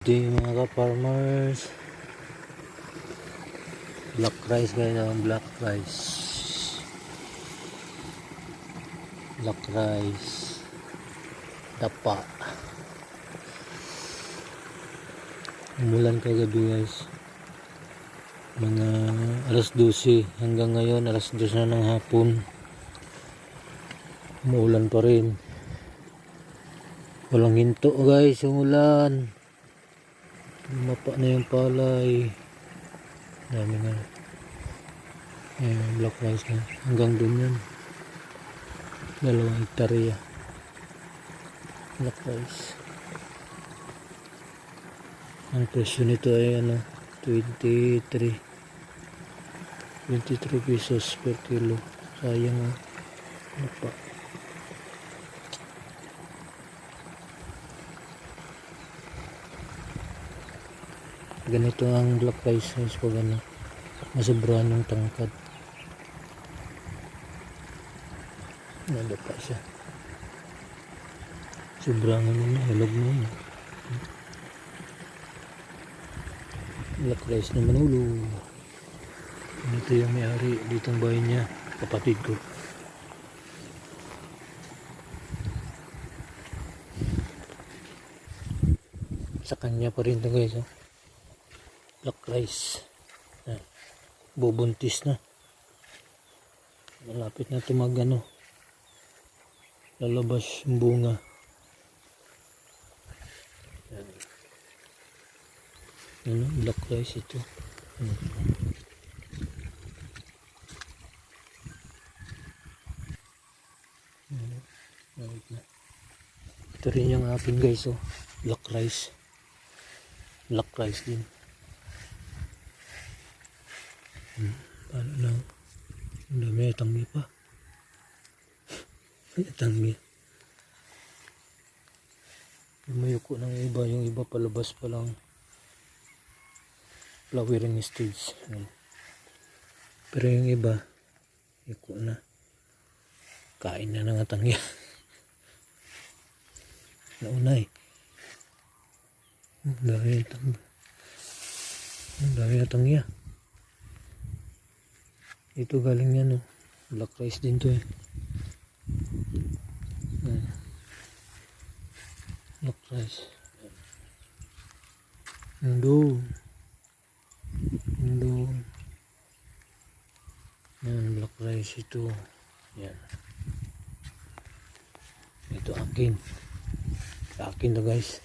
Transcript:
day mga ka-farmers. Black rice guys, black rice. Black rice. Dapa. Umulan kagabi guys. Mga alas 12 hanggang ngayon alas 2 na ng hapon. Umuulan pa rin. Walang hinto guys, umulan. Mapa na yung palay. Dami nga. Ayan, black rice na. Hanggang dun yan. 2 hektarya. Black rice. Ang presyo nito ay 23 pesos per kilo. Sayang pa. Ganito ang black rice guys pag masobrahan ng tangkad. Nada pa siya. Sobrang hilog na yun. Black rice na Manulo. Ito yung may-ari dito ang bahay niya, kapatid ko. Sa kanya pa rin ito guys. Black rice. Bubuntis na. Malapit na lalabas yung bunga. Black rice ito. Ito rin yung akin guys. Black rice. Black rice din. Paano na? Ang dami tanggi pa. Tanggi. Lumayuko ng iba. Yung iba palabas pa lang. Flowering stage. Pero yung iba iko na. Kain na ng tanggi. Nauna Ang dami na tanggi. Ito galing yan black rice din to Black rice. Yan black rice ito. Yan. Ito akin to guys.